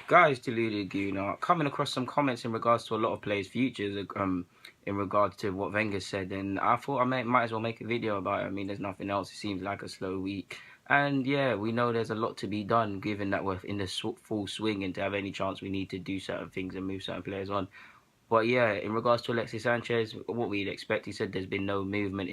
Guys, deluded Guna, coming across some comments in regards to a lot of players' futures, in regards to what Wenger said, and I thought might as well make a video about it. I mean, there's nothing else. It seems like a slow week, and yeah, we know there's a lot to be done, given that we're in the full swing, and to have any chance, we need to do certain things and move certain players on. But yeah, in regards to Alexis Sanchez, what we'd expect, he said there's been no movement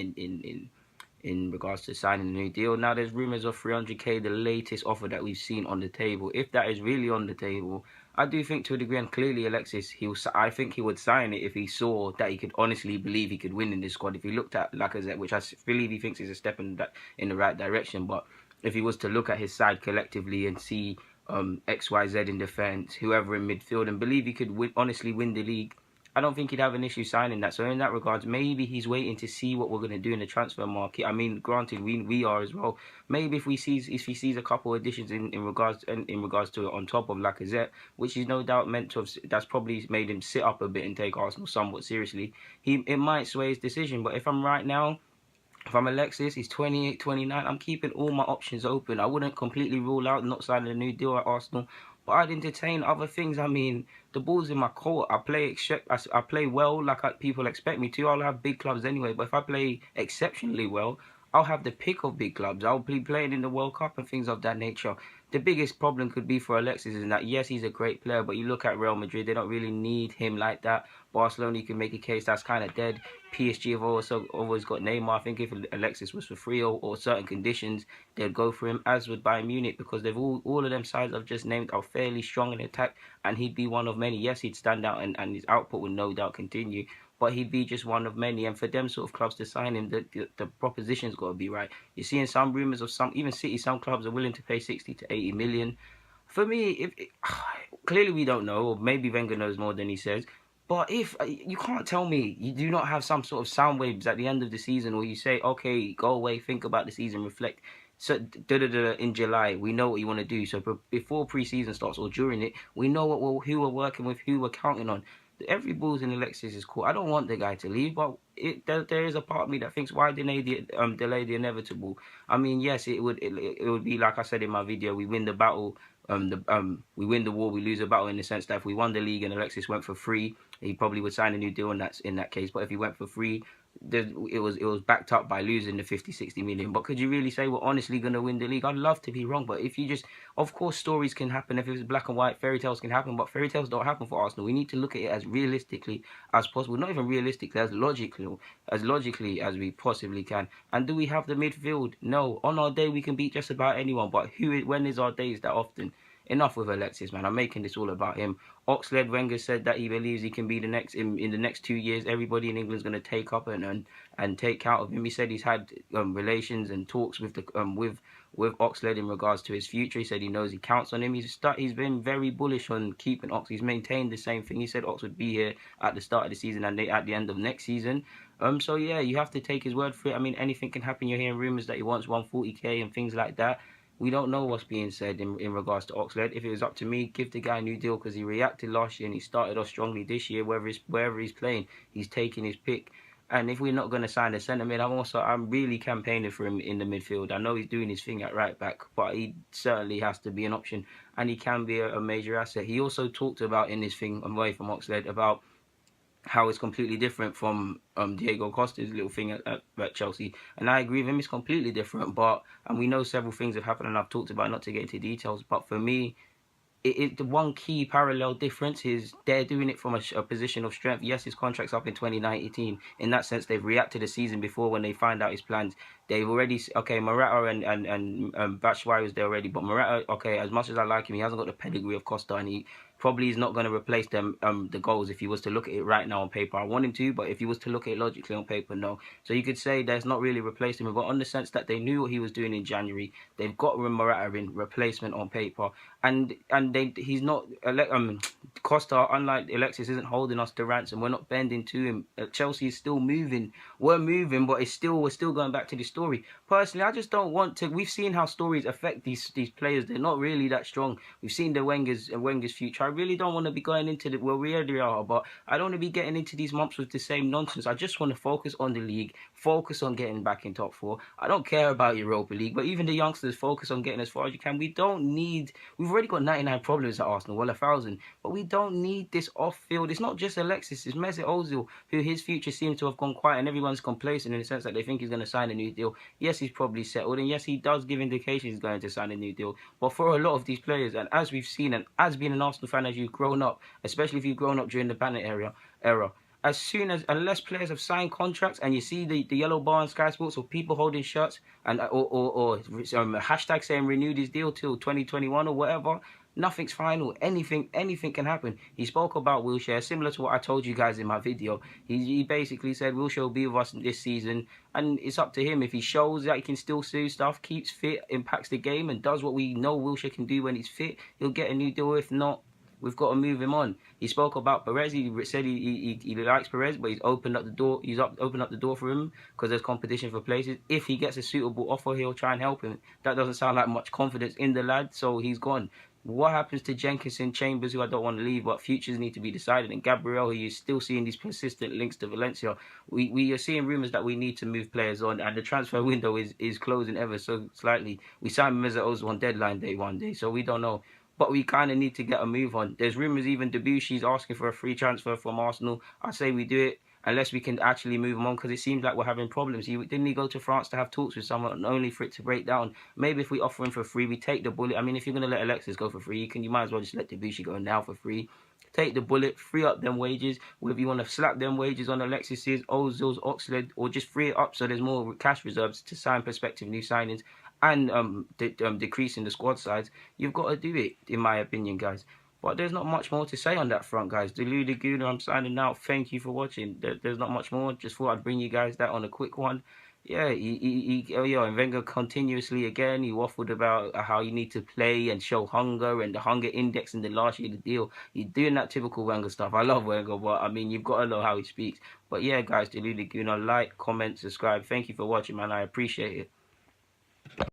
in regards to signing a new deal. Now there's rumours of 300k, the latest offer that we've seen on the table. If that is really on the table, I do think to a degree, and clearly Alexis, I think he would sign it if he saw that he could honestly believe he could win in this squad. If he looked at Lacazette, which I believe he thinks is a step in the right direction, but if he was to look at his side collectively and see XYZ in defence, whoever in midfield, and believe he could honestly win the league, I don't think he'd have an issue signing that. So in that regards, maybe he's waiting to see what we're going to do in the transfer market. I mean, granted, we are as well. Maybe if he sees a couple of additions in regards to it on top of Lacazette, which is no doubt meant to have, that's probably made him sit up a bit and take Arsenal somewhat seriously. It might sway his decision. But if I'm right now, if I'm Alexis, he's 28, 29. I'm keeping all my options open. I wouldn't completely rule out not signing a new deal at Arsenal, but I'd entertain other things. I mean, the ball's in my court. I play well like people expect me to. I'll have big clubs anyway, but if I play exceptionally well, I'll have the pick of big clubs. I'll be playing in the World Cup and things of that nature. The biggest problem could be for Alexis is that, yes, he's a great player, but you look at Real Madrid, they don't really need him like that. Barcelona, you can make a case that's kind of dead. PSG have always got Neymar. I think if Alexis was for free or certain conditions, they'd go for him, as would Bayern Munich, because they've all of them sides I've just named are fairly strong in attack, and he'd be one of many. Yes, he'd stand out, and his output would no doubt continue, but he'd be just one of many. And for them sort of clubs to sign him, the proposition's got to be right. You're seeing some rumours of even City, some clubs are willing to pay 60 to 80 million. For me, clearly we don't know, or maybe Wenger knows more than he says. But if you can't tell me you do not have some sort of sound waves at the end of the season where you say, okay, go away, think about the season, reflect. So in July, we know what you want to do. So before pre-season starts or during it, we know who we're working with, who we're counting on. Every balls in Alexis is cool. I don't want the guy to leave, but there is a part of me that thinks, why delay the inevitable? I mean, yes, it would be like I said in my video, we win the battle. We win the war, we lose the battle, in the sense that if we won the league and Alexis went for free, he probably would sign a new deal, and that's in that case. But if he went for free, it was backed up by losing the 50-60 million. But could you really say we're honestly going to win the league? I'd love to be wrong, but if you just, of course, stories can happen. If it was black and white, fairy tales can happen, but fairy tales don't happen for Arsenal. We need to look at it as realistically as possible, not even realistically, as logically as we possibly can. And do we have the midfield? No. On our day, we can beat just about anyone, but when is our days that often? Enough with Alexis, man. I'm making this all about him. Oxlade, Wenger said that he believes he can be the next in the next 2 years. Everybody in England's going to take up and take count of him. He said he's had relations and talks with with Oxlade in regards to his future. He said he knows he counts on him. He's been very bullish on keeping Ox. He's maintained the same thing. He said Ox would be here at the start of the season and at the end of next season. So yeah, you have to take his word for it. I mean, anything can happen. You're hearing rumours that he wants 140k and things like that. We don't know what's being said in regards to Oxlade. If it was up to me, give the guy a new deal, because he reacted last year and he started off strongly this year. Wherever he's playing, he's taking his pick. And if we're not going to sign a centre mid, I'm really campaigning for him in the midfield. I know he's doing his thing at right back, but he certainly has to be an option, and he can be a major asset. He also talked about in his thing away from Oxlade about how it's completely different from Diego Costa's little thing at Chelsea. And I agree with him, it's completely different. And we know several things have happened, and I've talked about it, not to get into details. But for me, the one key parallel difference is they're doing it from a position of strength. Yes, his contract's up in 2019. In that sense, they've reacted a season before when they find out his plans. They've already, okay, Morata and Batshuayi was there already, but Morata, okay, as much as I like him, he hasn't got the pedigree of Costa, and he probably is not going to replace them the goals if he was to look at it right now on paper. I want him to, but if he was to look at it logically on paper, no. So you could say there's not really replaced him, but on the sense that they knew what he was doing in January, they've got Morata in replacement on paper, and he's not Costa, unlike Alexis, isn't holding us to ransom. We're not bending to him. Chelsea is still moving. We're moving, but we're still going back to the story. Personally, I just don't want to. We've seen how stories affect these players. They're not really that strong. We've seen the Wenger's future. I really don't want to be going into the well, we already are, but I don't want to be getting into these months with the same nonsense. I just want to focus on the league, focus on getting back in top four. I don't care about Europa League, but even the youngsters focus on getting as far as you can. We don't need. We've already got 99 problems at Arsenal, well 1,000, but we don't need this off field. It's not just Alexis, it's Mesut Ozil, who his future seems to have gone quiet, and everyone's complacent in the sense that they think he's going to sign a new deal. Yes, he's probably settled, and yes, he does give indications he's going to sign a new deal. But for a lot of these players, and as we've seen, and as being an Arsenal fan, as you've grown up, especially if you've grown up during the Banner era, as soon as unless players have signed contracts and you see the yellow bar on Sky Sports or people holding shirts and or hashtag saying renewed his deal till 2021 or whatever, nothing's final. Anything can happen. He spoke about Wilshere, similar to what I told you guys in my video. He basically said Wilshere will be with us this season, and it's up to him. If he shows that he can still do stuff, keeps fit, impacts the game, and does what we know Wilshere can do when he's fit, he'll get a new deal. If not, we've got to move him on. He spoke about Perez. He said he likes Perez, but he's opened up the door. Opened up the door for him because there's competition for places. If he gets a suitable offer, he'll try and help him. That doesn't sound like much confidence in the lad, so he's gone. What happens to Jenkinson, Chambers, who I don't want to leave, but futures need to be decided, and Gabriel, who you're still seeing these consistent links to Valencia. We are seeing rumours that we need to move players on, and the transfer window is closing ever so slightly. We signed Mesut Ozil on deadline day one day, so we don't know. But we kind of need to get a move on. There's rumours even Debussy's asking for a free transfer from Arsenal. I say we do it unless we can actually move him on, because it seems like we're having problems. Didn't he go to France to have talks with someone only for it to break down? Maybe if we offer him for free, we take the bullet. I mean, if you're going to let Alexis go for free, you might as well just let Debussy go now for free. Take the bullet, free up them wages. Whether you want to slap them wages on Alexis's, Ozil's, Oxlade, or just free it up so there's more cash reserves to sign prospective new signings and decreasing the squad size, you've got to do it, in my opinion, guys. But there's not much more to say on that front, guys. Delu Laguna, I'm signing out. Thank you for watching. There's not much more. Just thought I'd bring you guys that on a quick one. Yeah, and Wenger continuously again, he waffled about how you need to play and show hunger and the hunger index in the last year of the deal. He's doing that typical Wenger stuff. I love Wenger, but I mean, you've got to know how he speaks. But yeah, guys, Delu Laguna, like, comment, subscribe. Thank you for watching, man. I appreciate it.